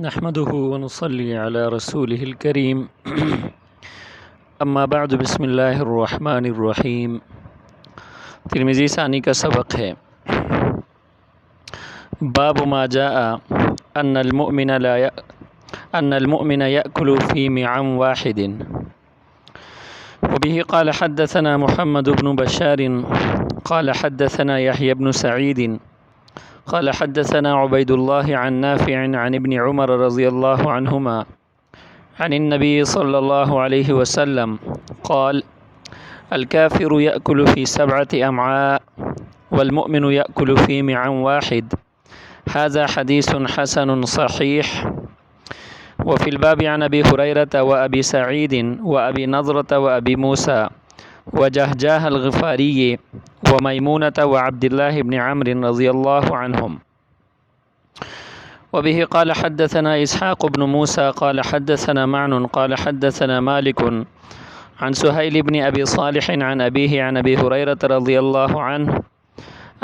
نحمده ونصلي على رسوله الكريم اما بعد بسم اللہ الرحمن الرحیم۔ ترمذی ثانی کا سبق ہے باب ما جاء ان المؤمن يأكل في معن واحد، وبه قال حدثنا محمد بن بشار قال حدثنا يحيى بن سعيد قال حدثنا عبيد الله عن نافع عن ابن عمر رضي الله عنهما عن النبي صلى الله عليه وسلم قال الكافر يأكل في 7 أمعاء والمؤمن يأكل في معن واحد، هذا حديث حسن صحيح۔ وفي الباب عن أبي هريرة وأبي سعيد وأبي نضرة وأبي موسى وجهجاه الغفاري وميمونة وعبد الله بن عمرو رضي الله عنهم۔ وبه قال حدثنا إسحاق بن موسى قال حدثنا معن قال حدثنا مالك عن سهيل بن أبي صالح عن أبيه عن أبي هريرة رضي الله عنه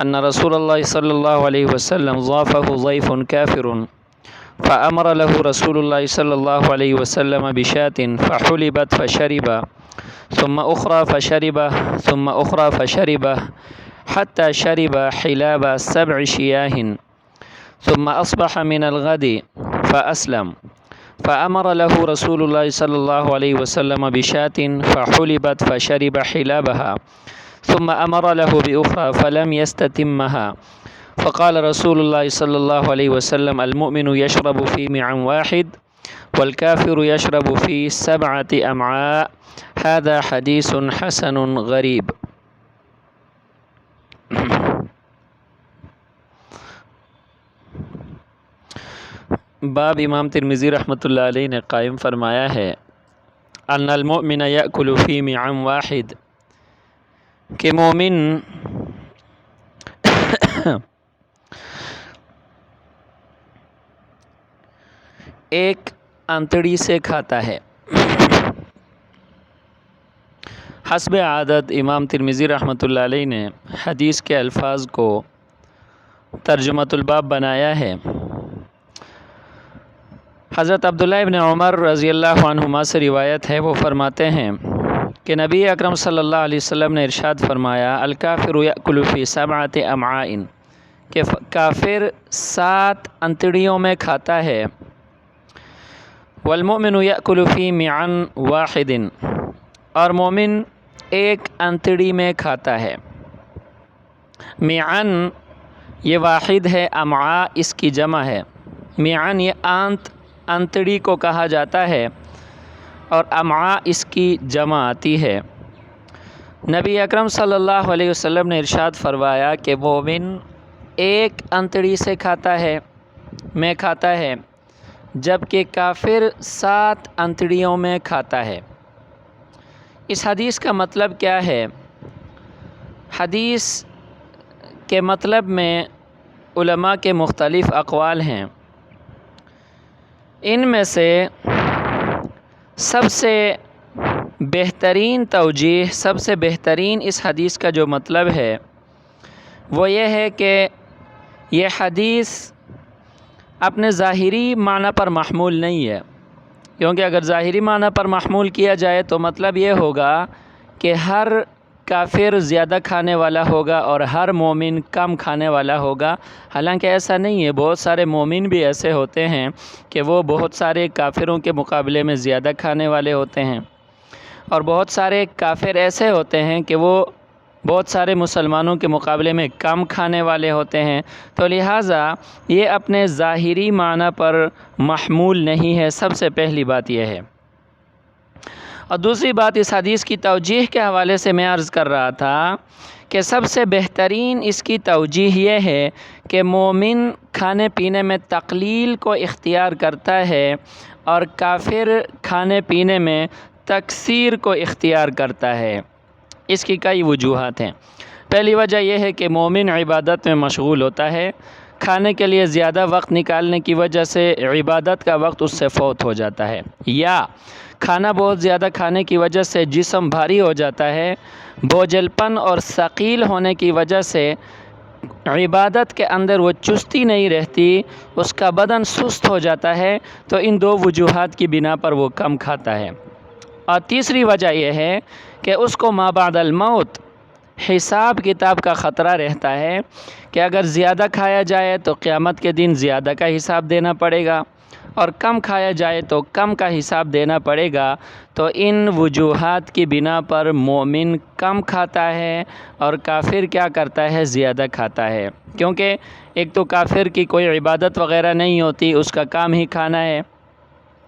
أن رسول الله صلى الله عليه وسلم ضافه ضيف كافر فأمر له رسول الله صلى الله عليه وسلم بشاة فحلبت فشرب ثم أخرى فشرب ثم أخرى فشرب حتى شرب حلاب 7 شياه، ثم أصبح من الغد فأسلم فأمر له رسول الله صلى الله عليه وسلم بشاة فحلبت فشرب حلابها ثم أمر له بأخرى فلم يستتمها، فقال رسول الله صلى الله عليه وسلم المؤمن يشرب في معن واحد والكافر يشرب في 7 أمعاء، هذا حديث حسن غريب۔ باب امام ترمذی رحمۃ اللہ علیہ نے قائم فرمایا ہے ان المؤمن یأکل فی معن واحد، کہ مومن ایک انتڑی سے کھاتا ہے۔ حسب عادت امام ترمذی رحمۃ اللہ علیہ نے حدیث کے الفاظ کو ترجمۃ الباب بنایا ہے۔ حضرت عبداللہ ابن عمر رضی اللہ عنہما سے روایت ہے، وہ فرماتے ہیں کہ نبی اکرم صلی اللہ علیہ وسلم نے ارشاد فرمایا الکافر یأکل فی 7 امعاء، کہ کافر 7 انتڑیوں میں کھاتا ہے، والمؤمن یأکل فی معن واحد، اور مومن ایک انتڑی میں کھاتا ہے۔ معن یہ واحد ہے، امعاء اس کی جمع ہے۔ معن یہ انتڑی کو کہا جاتا ہے اور امعاء اس کی جمع آتی ہے۔ نبی اکرم صلی اللہ علیہ وسلم نے ارشاد فرمایا کہ مومن ایک انتڑی سے کھاتا ہے جبکہ کافر 7 انتڑیوں میں کھاتا ہے۔ اس حدیث کا مطلب کیا ہے؟ حدیث کے مطلب میں علماء کے مختلف اقوال ہیں۔ ان میں سے سب سے بہترین توجیہ، سب سے بہترین اس حدیث کا جو مطلب ہے وہ یہ ہے کہ یہ حدیث اپنے ظاہری معنی پر محمول نہیں ہے، کیونکہ اگر ظاہری معنی پر محمول کیا جائے تو مطلب یہ ہوگا کہ ہر کافر زیادہ کھانے والا ہوگا اور ہر مومن کم کھانے والا ہوگا، حالانکہ ایسا نہیں ہے۔ بہت سارے مومن بھی ایسے ہوتے ہیں کہ وہ بہت سارے کافروں کے مقابلے میں زیادہ کھانے والے ہوتے ہیں، اور بہت سارے کافر ایسے ہوتے ہیں کہ وہ بہت سارے مسلمانوں کے مقابلے میں کم کھانے والے ہوتے ہیں، تو لہٰذا یہ اپنے ظاہری معنی پر محمول نہیں ہے۔ سب سے پہلی بات یہ ہے، اور دوسری بات اس حدیث کی توجیہ کے حوالے سے میں عرض کر رہا تھا کہ سب سے بہترین اس کی توجیہ یہ ہے کہ مومن کھانے پینے میں تقلیل کو اختیار کرتا ہے اور کافر کھانے پینے میں تکثیر کو اختیار کرتا ہے۔ اس کی کئی وجوہات ہیں۔ پہلی وجہ یہ ہے کہ مومن عبادت میں مشغول ہوتا ہے، کھانے کے لیے زیادہ وقت نکالنے کی وجہ سے عبادت کا وقت اس سے فوت ہو جاتا ہے، یا کھانا بہت زیادہ کھانے کی وجہ سے جسم بھاری ہو جاتا ہے، بوجھل پن اور ثقیل ہونے کی وجہ سے عبادت کے اندر وہ چستی نہیں رہتی، اس کا بدن سست ہو جاتا ہے، تو ان دو وجوہات کی بنا پر وہ کم کھاتا ہے۔ اور تیسری وجہ یہ ہے کہ اس کو ما بعد الموت حساب کتاب کا خطرہ رہتا ہے کہ اگر زیادہ کھایا جائے تو قیامت کے دن زیادہ کا حساب دینا پڑے گا، اور کم کھایا جائے تو کم کا حساب دینا پڑے گا۔ تو ان وجوہات کی بنا پر مومن کم کھاتا ہے اور کافر کیا کرتا ہے؟ زیادہ کھاتا ہے، کیونکہ ایک تو کافر کی کوئی عبادت وغیرہ نہیں ہوتی، اس کا کام ہی کھانا ہے،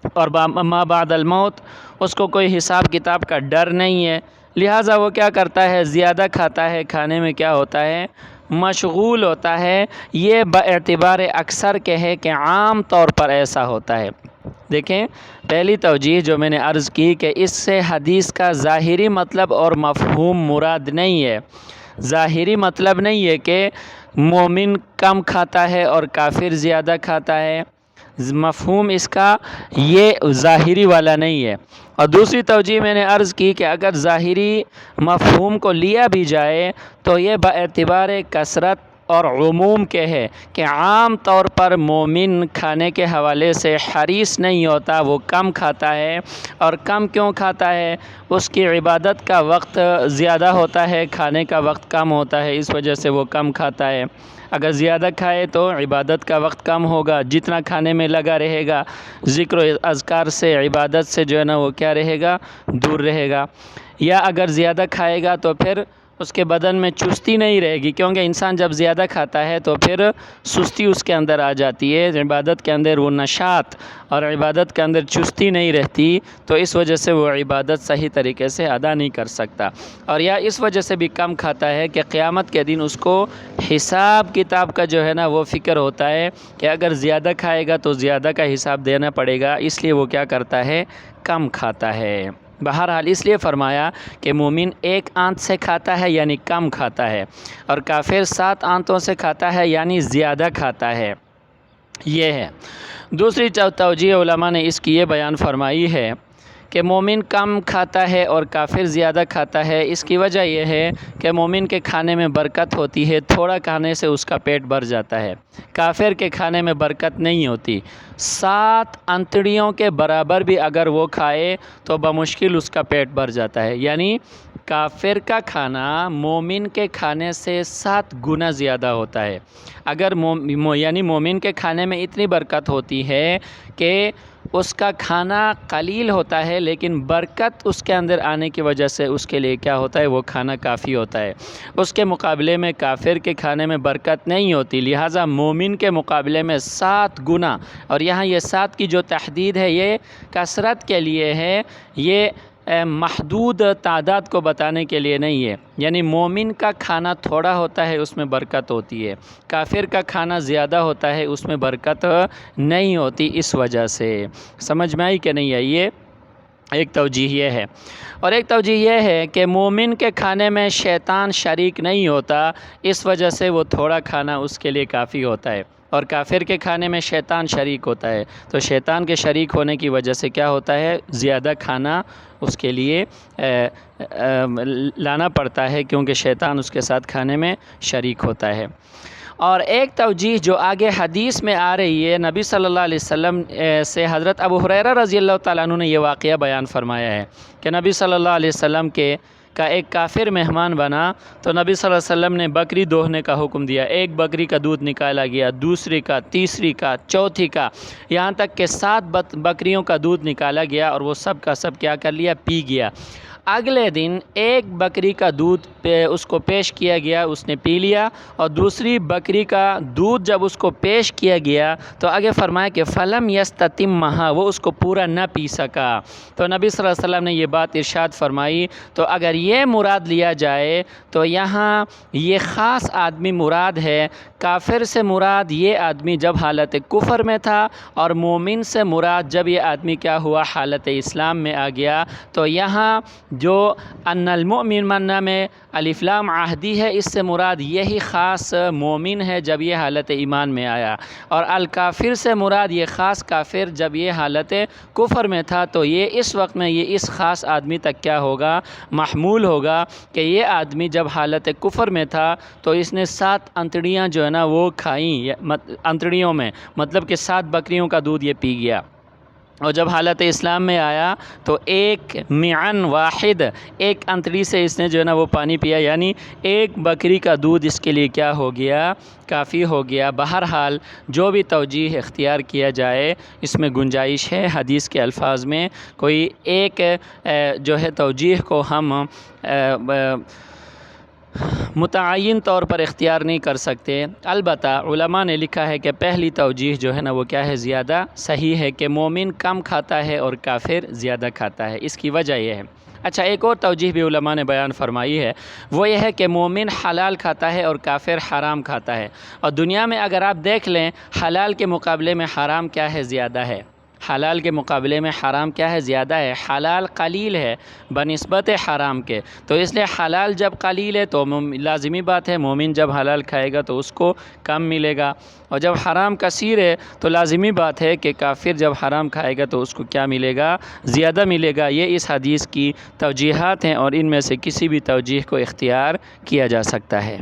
اور ما بعد الموت اس کو کوئی حساب کتاب کا ڈر نہیں ہے، لہٰذا وہ کیا کرتا ہے؟ زیادہ کھاتا ہے، کھانے میں کیا ہوتا ہے؟ مشغول ہوتا ہے۔ یہ باعتبار اکثر کے ہے کہ عام طور پر ایسا ہوتا ہے۔ دیکھیں، پہلی توجیہ جو میں نے عرض کی کہ اس سے حدیث کا ظاہری مطلب اور مفہوم مراد نہیں ہے۔ ظاہری مطلب نہیں ہے کہ مومن کم کھاتا ہے اور کافر زیادہ کھاتا ہے، مفہوم اس کا یہ ظاہری والا نہیں ہے۔ اور دوسری توجیہ میں نے عرض کی کہ اگر ظاہری مفہوم کو لیا بھی جائے تو یہ باعتبار کثرت اور عموم کے ہے کہ عام طور پر مومن کھانے کے حوالے سے حریص نہیں ہوتا، وہ کم کھاتا ہے۔ اور کم کیوں کھاتا ہے؟ اس کی عبادت کا وقت زیادہ ہوتا ہے، کھانے کا وقت کم ہوتا ہے، اس وجہ سے وہ کم کھاتا ہے۔ اگر زیادہ کھائے تو عبادت کا وقت کم ہوگا، جتنا کھانے میں لگا رہے گا ذکر و اذکار سے، عبادت سے جو ہے نا وہ کیا رہے گا؟ دور رہے گا۔ یا اگر زیادہ کھائے گا تو پھر اس کے بدن میں چستی نہیں رہے گی، کیونکہ انسان جب زیادہ کھاتا ہے تو پھر سستی اس کے اندر آ جاتی ہے، عبادت کے اندر وہ نشاط اور عبادت کے اندر چستی نہیں رہتی، تو اس وجہ سے وہ عبادت صحیح طریقے سے ادا نہیں کر سکتا۔ اور یا اس وجہ سے بھی کم کھاتا ہے کہ قیامت کے دن اس کو حساب کتاب کا جو ہے نا وہ فکر ہوتا ہے کہ اگر زیادہ کھائے گا تو زیادہ کا حساب دینا پڑے گا، اس لیے وہ کیا کرتا ہے؟ کم کھاتا ہے۔ بہرحال اس لیے فرمایا کہ مومن ایک آنت سے کھاتا ہے یعنی کم کھاتا ہے، اور کافر 7 آنتوں سے کھاتا ہے یعنی زیادہ کھاتا ہے۔ یہ ہے دوسری توجیہ علماء نے اس کی یہ بیان فرمائی ہے کہ مومن کم کھاتا ہے اور کافر زیادہ کھاتا ہے۔ اس کی وجہ یہ ہے کہ مومن کے کھانے میں برکت ہوتی ہے، تھوڑا کھانے سے اس کا پیٹ بھر جاتا ہے، کافر کے کھانے میں برکت نہیں ہوتی۔ 7 انتڑیوں کے برابر بھی اگر وہ کھائے تو بمشکل اس کا پیٹ بھر جاتا ہے، یعنی کافر کا کھانا مومن کے کھانے سے 7 گنا زیادہ ہوتا ہے۔ اگر یعنی مومن کے کھانے میں اتنی برکت ہوتی ہے کہ اس کا کھانا قلیل ہوتا ہے، لیکن برکت اس کے اندر آنے کی وجہ سے اس کے لیے کیا ہوتا ہے؟ وہ کھانا کافی ہوتا ہے۔ اس کے مقابلے میں کافر کے کھانے میں برکت نہیں ہوتی، لہٰذا مومن کے مقابلے میں 7 گنا، اور یہاں یہ 7 کی جو تحدید ہے یہ کثرت کے لیے ہے، یہ محدود تعداد کو بتانے کے لیے نہیں ہے۔ یعنی مومن کا کھانا تھوڑا ہوتا ہے، اس میں برکت ہوتی ہے، کافر کا کھانا زیادہ ہوتا ہے، اس میں برکت نہیں ہوتی۔ اس وجہ سے سمجھ میں آئی کہ نہیں آئی؟ یہ ایک توجیہ یہ ہے۔ اور ایک توجیہ یہ ہے کہ مومن کے کھانے میں شیطان شریک نہیں ہوتا، اس وجہ سے وہ تھوڑا کھانا اس کے لیے کافی ہوتا ہے، اور کافر کے کھانے میں شیطان شریک ہوتا ہے، تو شیطان کے شریک ہونے کی وجہ سے کیا ہوتا ہے؟ زیادہ کھانا اس کے لیے لانا پڑتا ہے، کیونکہ شیطان اس کے ساتھ کھانے میں شریک ہوتا ہے۔ اور ایک توجیہ جو آگے حدیث میں آ رہی ہے، نبی صلی اللہ علیہ وسلم سے حضرت ابو ہریرہ رضی اللہ تعالیٰ عنہ نے یہ واقعہ بیان فرمایا ہے کہ نبی صلی اللہ علیہ وسلم کا ایک کافر مہمان بنا، تو نبی صلی اللہ علیہ وسلم نے بکری دوہنے کا حکم دیا۔ ایک بکری کا دودھ نکالا گیا، دوسری کا، تیسری کا، چوتھی کا، یہاں تک کہ 7 بکریوں کا دودھ نکالا گیا، اور وہ سب کا سب کیا کر لیا؟ پی گیا۔ اگلے دن ایک بکری کا دودھ اس کو پیش کیا گیا، اس نے پی لیا، اور دوسری بکری کا دودھ جب اس کو پیش کیا گیا تو آگے فرمایا کہ فلم یستتمھا، وہ اس کو پورا نہ پی سکا۔ تو نبی صلی اللہ علیہ وسلم نے یہ بات ارشاد فرمائی۔ تو اگر یہ مراد لیا جائے تو یہاں یہ خاص آدمی مراد ہے، کافر سے مراد یہ آدمی جب حالت کفر میں تھا، اور مومن سے مراد جب یہ آدمی کیا ہوا؟ حالت اسلام میں آ گیا۔ تو یہاں جو ان المؤمن منع میں الف لام عہدی ہے، اس سے مراد یہی خاص مومن ہے جب یہ حالت ایمان میں آیا، اور الکافر سے مراد یہ خاص کافر جب یہ حالت کفر میں تھا، تو یہ اس وقت میں یہ اس خاص آدمی تک کیا ہوگا، محمول ہوگا کہ یہ آدمی جب حالت کفر میں تھا تو اس نے 7 انتڑیاں جو ہے نا وہ کھائیں، انتڑیوں میں مطلب کہ 7 بکریوں کا دودھ یہ پی گیا، اور جب حالت اسلام میں آیا تو ایک معن واحد، ایک انتڑی سے اس نے جو ہے نا وہ پانی پیا، یعنی ایک بکری کا دودھ اس کے لیے کیا ہو گیا، کافی ہو گیا۔ بہرحال جو بھی توجیہ اختیار کیا جائے اس میں گنجائش ہے، حدیث کے الفاظ میں کوئی ایک جو ہے توجیہ کو ہم متعین طور پر اختیار نہیں کر سکتے۔ البتہ علماء نے لکھا ہے کہ پہلی توجیہ جو ہے نا وہ کیا ہے، زیادہ صحیح ہے کہ مومن کم کھاتا ہے اور کافر زیادہ کھاتا ہے۔ اس کی وجہ یہ ہے، اچھا ایک اور توجیہ بھی علماء نے بیان فرمائی ہے، وہ یہ ہے کہ مومن حلال کھاتا ہے اور کافر حرام کھاتا ہے، اور دنیا میں اگر آپ دیکھ لیں حلال کے مقابلے میں حرام کیا ہے، زیادہ ہے، حلال کے مقابلے میں حرام کیا ہے، زیادہ ہے، حلال قلیل ہے بنسبت حرام کے، تو اس لیے حلال جب قلیل ہے تو لازمی بات ہے مومن جب حلال کھائے گا تو اس کو کم ملے گا، اور جب حرام کثیر ہے تو لازمی بات ہے کہ کافر جب حرام کھائے گا تو اس کو کیا ملے گا، زیادہ ملے گا۔ یہ اس حدیث کی توجیحات ہیں اور ان میں سے کسی بھی توجیہ کو اختیار کیا جا سکتا ہے۔